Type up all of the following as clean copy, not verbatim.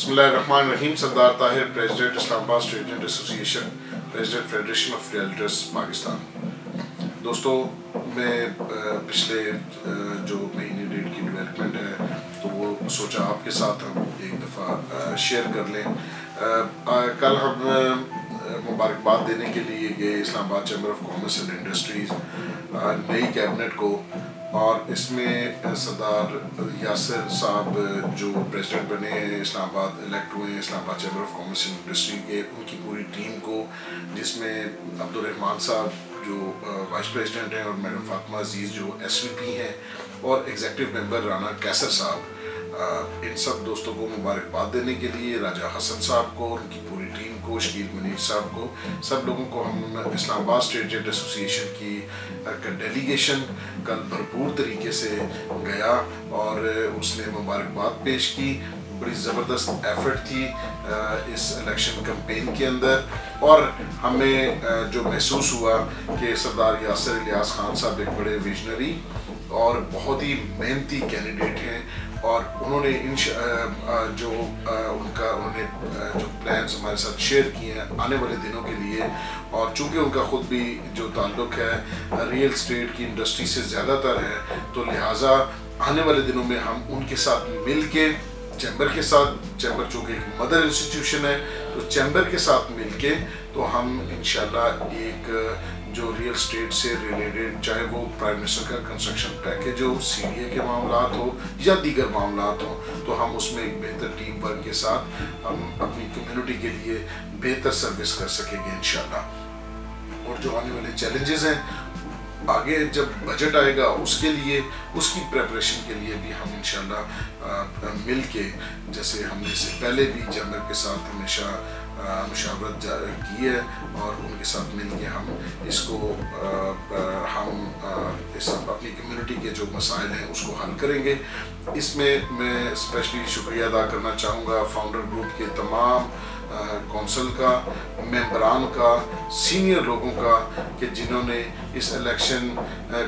बिस्मिल्लाहिर्रहमानिर्रहीम। Sardar Tahir, president Islamabad state agent association, president federation of realtors Pakistan. दोस्तों, मैं पिछले जो महीने डेट की डेवलपमेंट है तो वो सोचा आपके साथ हम एक दफ़ा शेयर कर लें। कल हम मुबारकबाद देने के लिए गए Islamabad chamber of commerce and industries नई कैबिनेट को, और इसमें सरदार यासिर साहब जो प्रेसिडेंट बने हैं इस्लामाबाद, इलेक्ट हुए हैं Islamabad chamber of commerce and industry के, उनकी पूरी टीम को, जिसमें अब्दुर्रहमान साहब जो वाइस प्रेसिडेंट हैं और मैडम फातिमा अजीज़ जो SVP हैं और एग्जीक्यूटिव मेंबर राना कैसर साहब, इन सब दोस्तों को मुबारकबाद देने के लिए, राजा हसन साहब को, उनकी पूरी टीम को, शकील मुनीर साहब को, सब लोगों को हम इस्लामाबाद स्टेट एजेंट एसोसिएशन की डेलीगेशन कल भरपूर तरीके से गया और उसने मुबारकबाद पेश की। बड़ी ज़बरदस्त एफर्ट थी इस इलेक्शन कैंपेन के अंदर, और हमें जो महसूस हुआ कि सरदार यासिर इलियास खान साहब एक बड़े विजनरी और बहुत ही मेहनती कैंडिडेट हैं, और उन्होंने उन्होंने जो प्लान्स हमारे साथ शेयर किए हैं आने वाले दिनों के लिए, और चूँकि उनका ख़ुद भी जो ताल्लुक़ है रियल स्टेट की इंडस्ट्री से ज़्यादातर है, तो लिहाजा आने वाले दिनों में हम उनके साथ मिल के चैम्बर के साथ, चैम्बर चूँकि एक मदर इंस्टीट्यूशन है, तो चैम्बर के साथ मिल के तो हम इंशाल्लाह एक जो रियल स्टेट से रिलेटेड, चाहे वो प्राइम मिनिस्टर का कंस्ट्रक्शन पैकेज हो, CDA के मामलात हो या दीगर मामलात हो, तो हम उसमें एक बेहतर टीम वर्क के साथ हम अपनी कम्युनिटी के लिए बेहतर सर्विस कर सकेंगे इंशाल्लाह। और जो आने वाले चैलेंजेस हैं आगे जब बजट आएगा उसके लिए, उसकी प्रेपरेशन के लिए भी हम इंशाल्लाह मिल के, जैसे हमने इससे पहले भी चैम्बर के साथ हमेशा मुशावरत की है, और उनके साथ मिल के हम इसको इस अपनी कम्युनिटी के जो मसाइल हैं उसको हल करेंगे। इसमें मैं स्पेशली शुक्रिया अदा करना चाहूँगा फाउंडर ग्रुप के तमाम कौंसल का, मेंबरान का, सीनियर लोगों का, कि जिन्होंने इस इलेक्शन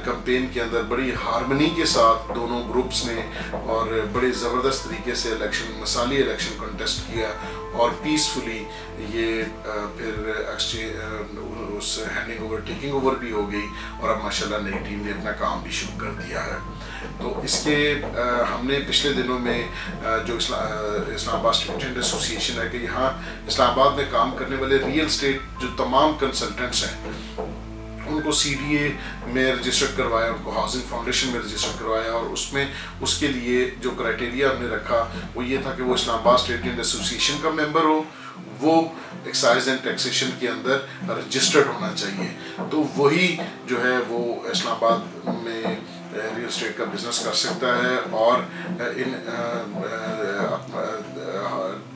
कैंपेन के अंदर बड़ी हार्मनी के साथ दोनों ग्रुप्स ने और बड़े ज़बरदस्त तरीके से मसाली इलेक्शन कंटेस्ट किया, और पीसफुली ये फिर उस हैंडिंग ओवर टेकिंग ओवर भी हो गई, और अब माशाल्लाह नई टीम ने अपना काम भी शुरू कर दिया है। तो इसके हमने पिछले दिनों में जो इस्लामाबाद स्टेट एजेंट एसोसिएशन है कि यहाँ इस्लामाबाद में काम करने वाले रियल स्टेट जो तमाम कंसल्टेंट्स हैं उनको CDA में रजिस्टर्ड करवाया, उनको हाउसिंग फाउंडेशन में रजिस्टर्ड करवाया, और उसके लिए जो क्राइटेरिया हमने रखा वो ये था कि वो इस्लामाबाद स्टेट एजेंट एसोसिएशन का मेंबर हो, वो एक्साइज एंड टैक्सेशन के अंदर रजिस्टर्ड होना चाहिए, तो वही जो है वो इस्लामाबाद में रियल स्टेट का बिज़नेस कर सकता है और इन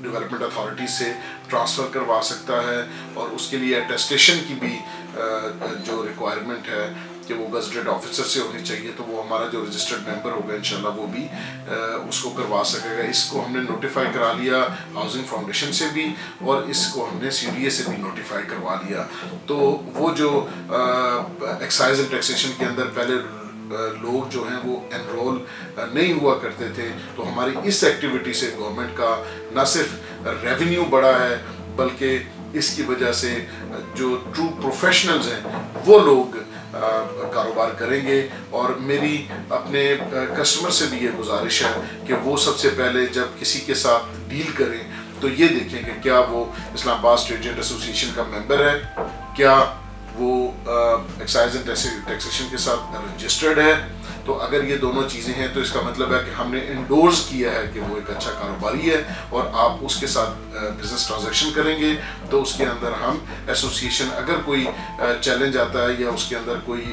डेवलपमेंट अथॉरिटी से ट्रांसफ़र करवा सकता है, और उसके लिए अटेस्टेशन की भी जो रिक्वायरमेंट है कि वो गज़टेड ऑफिसर से होनी चाहिए, तो वो हमारा जो रजिस्टर्ड मेंबर होगा इंशाल्लाह वो भी उसको करवा सकेगा। इसको हमने नोटिफाई करा लिया हाउसिंग फाउंडेशन से भी, और इसको हमने CDA से भी नोटिफाई करवा लिया। तो वो जो एक्साइज एंड टैक्सेशन के अंदर पहले लोग जो हैं वो एनरोल नहीं हुआ करते थे, तो हमारी इस एक्टिविटी से गवर्नमेंट का न सिर्फ रेवेन्यू बढ़ा है, बल्कि इसकी वजह से जो ट्रू प्रोफेशनल्स हैं वो लोग कारोबार करेंगे। और मेरी अपने कस्टमर से भी ये गुजारिश है कि वो सबसे पहले जब किसी के साथ डील करें तो ये देखें कि क्या वो इस्लामाबाद स्टेट एजेंट एसोसिएशन का मेंबर है, क्या वो एक्साइज एंड टैक्सेशन के साथ रजिस्टर्ड है। तो अगर ये दोनों चीज़ें हैं तो इसका मतलब है कि हमने इंडोर्स किया है कि वो एक अच्छा कारोबारी है, और आप उसके साथ बिजनेस ट्रांजैक्शन करेंगे तो उसके अंदर हम एसोसिएशन, अगर कोई चैलेंज आता है या उसके अंदर कोई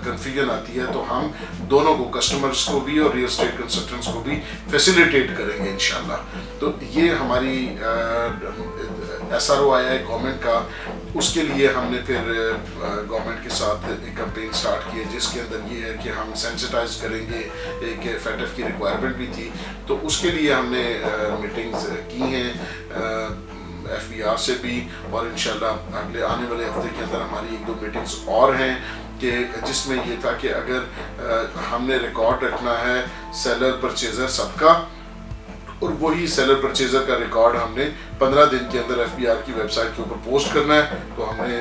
कन्फ्यूजन आती है, तो हम दोनों को, कस्टमर्स को भी और रियल स्टेट कंसल्टेंट्स को भी फैसिलिटेट करेंगे इंशाल्लाह। तो ये हमारी SRO आया है गवर्नमेंट का, उसके लिए हमने फिर गवर्नमेंट के साथ एक कैंपेन स्टार्ट की है, जिसके अंदर ये है कि हम सेंसिटाइज करेंगे, एक FATF की रिक्वायरमेंट भी थी, तो उसके लिए हमने मीटिंग्स की हैं FBR से भी, और इंशाल्लाह अगले आने वाले हफ्ते के अंदर हमारी 1-2 मीटिंग्स और हैं, कि जिसमें ये था कि अगर हमने रिकॉर्ड रखना है सेलर परचेज़र सबका, और वही सेलर परचेजर का रिकॉर्ड हमने 15 दिन के अंदर FBR की वेबसाइट के ऊपर पोस्ट करना है। तो हमने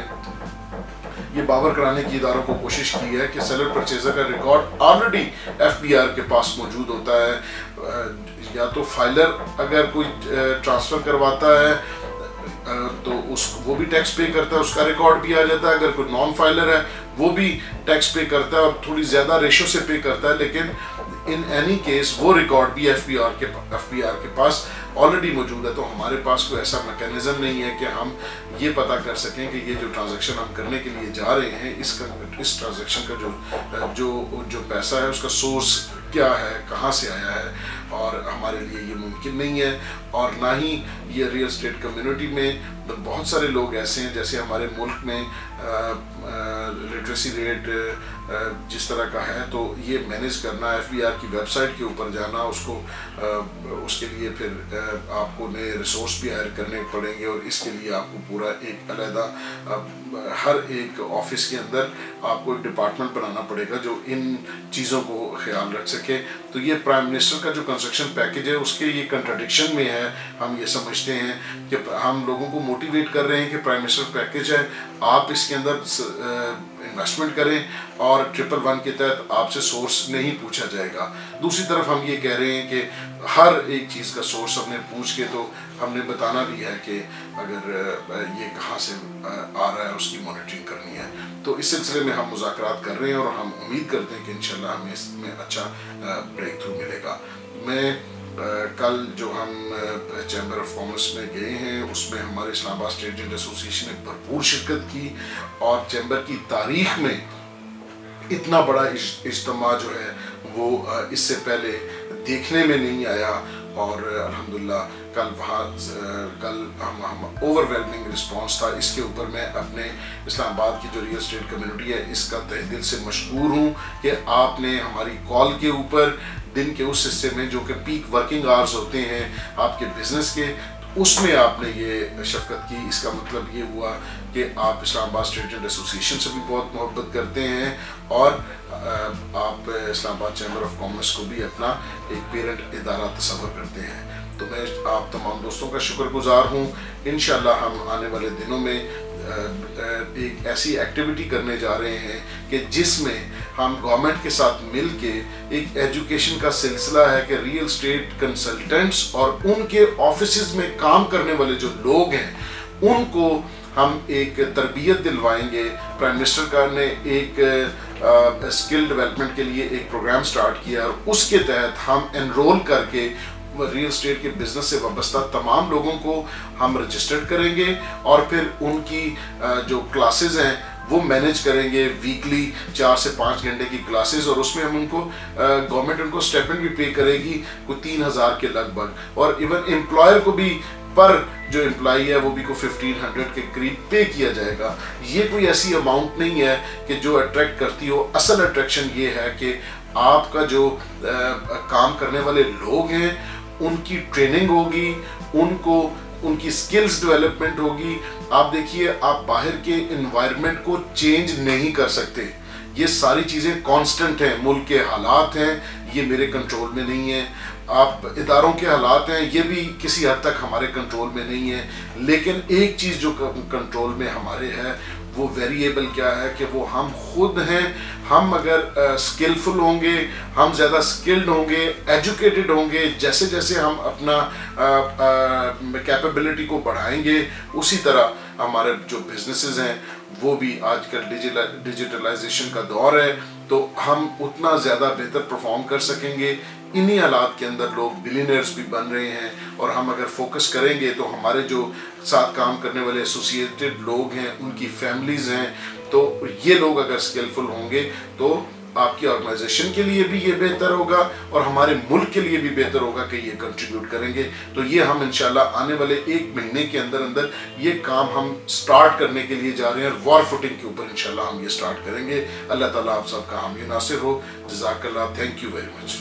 ये बावर कराने की इदारों को कोशिश की है कि सेलर परचेजर का रिकॉर्ड ऑलरेडी FBR के पास मौजूद होता है। या तो फाइलर अगर कोई ट्रांसफ़र करवाता है तो वो भी टैक्स पे करता है, उसका रिकॉर्ड भी आ जाता है। अगर कोई नॉन फाइलर है वो भी टैक्स पे करता है और थोड़ी ज़्यादा रेशो से पे करता है, लेकिन इन एनी केस वो रिकॉर्ड भी FBR के पास ऑलरेडी मौजूद है। तो हमारे पास कोई ऐसा मैकेनिज़्म नहीं है कि हम ये पता कर सकें कि ये जो ट्रांजैक्शन हम करने के लिए जा रहे हैं इस ट्रांजैक्शन का जो पैसा है उसका सोर्स क्या है, कहाँ से आया है, और हमारे लिए ये मुमकिन नहीं है। और ना ही ये रियल एस्टेट कम्युनिटी में बहुत सारे लोग ऐसे हैं, जैसे हमारे मुल्क में लिटरेसी रेट जिस तरह का है, तो ये मैनेज करना, FBR की वेबसाइट के ऊपर जाना, उसके लिए फिर आपको नए रिसोर्स भी हायर करने पड़ेंगे और इसके लिए आपको पूरा एक अलहदा हर एक ऑफिस के अंदर आपको एक डिपार्टमेंट बनाना पड़ेगा जो इन चीज़ों को ख्याल रख सके। तो ये प्राइम मिनिस्टर का जो कंस्ट्रक्शन पैकेज है उसके ये कंट्राडिक्शन में है। हम ये समझते हैं कि हम लोगों को मोटिवेट कर रहे हैं कि प्राइम मिनिस्टर पैकेज है, आप इसके अंदर इन्वेस्टमेंट करें और 111 के तहत आपसे सोर्स नहीं पूछा जाएगा। दूसरी तरफ हम ये कह रहे हैं कि हर एक चीज़ का सोर्स हमने पूछ के तो हमने बताना भी है कि अगर ये कहाँ से आ रहा है उसकी मॉनिटरिंग करनी है। तो इस सिलसिले में हम मुज़ाकरात कर रहे हैं और हम उम्मीद करते हैं कि इंशाल्लाह हमें इसमें अच्छा ब्रेक थ्रू मिलेगा। मैं कल जो हम चैम्बर ऑफ कॉमर्स में गए हैं उसमें हमारे इस्लामाबाद स्टेट एजेंट एसोसिएशन ने भरपूर शिरकत की और चैम्बर की तारीख में इतना बड़ा इज्तिमा जो है वो इससे पहले देखने में नहीं आया। और अल्हम्दुलिल्लाह कल हम ओवरवेलमिंग रिस्पांस था। इसके ऊपर मैं अपने इस्लामाबाद की जो रियल एस्टेट कम्युनिटी है इसका तहे दिल से मशकूर हूँ कि आपने हमारी कॉल के ऊपर दिन के उस हिस्से में जो कि पीक वर्किंग आवर्स होते हैं आपके बिजनेस के, उसमें आपने ये शफकत की। इसका मतलब ये हुआ कि आप इस्लामाबाद स्टेट एजेंट एसोसिएशन से भी बहुत मोहब्बत करते हैं और आप इस्लामाबाद चैम्बर ऑफ कॉमर्स को भी अपना एक पेरेंट इदारा तस्वर करते हैं। तो मैं आप तमाम दोस्तों का शुक्रगुजार हूँ। इंशाल्लाह हम आने वाले दिनों में एक ऐसी एक्टिविटी करने जा रहे हैं कि जिसमें हम गवर्नमेंट के साथ मिल के एक एजुकेशन का सिलसिला है कि रियल एस्टेट कंसल्टेंट्स और उनके ऑफिसेज में काम करने वाले जो लोग हैं उनको हम एक तरबियत दिलवाएंगे। प्राइम मिनिस्टर का ने एक स्किल डेवलपमेंट के लिए एक प्रोग्राम स्टार्ट किया और उसके तहत हम एनरोल करके रियल एस्टेट के बिजनेस से वाबस्ता तमाम लोगों को हम रजिस्टर्ड करेंगे और फिर उनकी जो क्लासेस हैं वो मैनेज करेंगे। वीकली 4 से 5 घंटे की क्लासेस और उसमें हम उनको गवर्नमेंट उनको स्टाइपेंड भी पे करेगी कोई 3000 के लगभग और इवन एम्प्लॉयर को भी पर जो एम्प्लॉई है वो भी को 1500 के करीब पे किया जाएगा। ये कोई ऐसी अमाउंट नहीं है कि जो अट्रैक्ट करती हो। असल अट्रैक्शन ये है कि आपका जो काम करने वाले लोग हैं उनकी ट्रेनिंग होगी, उनकी स्किल्स डेवलपमेंट होगी। आप देखिए आप बाहर के एनवायरनमेंट को चेंज नहीं कर सकते, ये सारी चीज़ें कांस्टेंट हैं। मुल्क के हालात हैं ये मेरे कंट्रोल में नहीं है, आप इदारों के हालात हैं ये भी किसी हद तक हमारे कंट्रोल में नहीं है। लेकिन एक चीज़ जो कंट्रोल में हमारे है वो वेरिएबल क्या है कि वो हम खुद हैं। हम अगर स्किलफुल होंगे, हम ज़्यादा स्किल्ड होंगे, एजुकेटेड होंगे, जैसे जैसे हम अपना कैपेबिलिटी को बढ़ाएंगे उसी तरह हमारे जो बिजनेसेस हैं वो भी आजकल डिजिटलाइजेशन का दौर है तो हम उतना ज़्यादा बेहतर परफॉर्म कर सकेंगे। इन्हीं हालात के अंदर लोग बिलियनर्स भी बन रहे हैं और हम अगर फोकस करेंगे तो हमारे जो साथ काम करने वाले एसोसिएटेड लोग हैं उनकी फैमिलीज़ हैं तो ये लोग अगर स्किलफुल होंगे तो आपकी ऑर्गेनाइजेशन के लिए भी ये बेहतर होगा और हमारे मुल्क के लिए भी बेहतर होगा कि ये कंट्रीब्यूट करेंगे। तो ये हम इंशाल्लाह आने वाले 1 महीने के अंदर अंदर ये काम हम स्टार्ट करने के लिए जा रहे हैं और वॉर फुटिंग के ऊपर इंशाल्लाह हम ये स्टार्ट करेंगे। अल्लाह ताला आप सबका हामी नासिर हो। जज़ाकल्लाह, थैंक यू वेरी मच।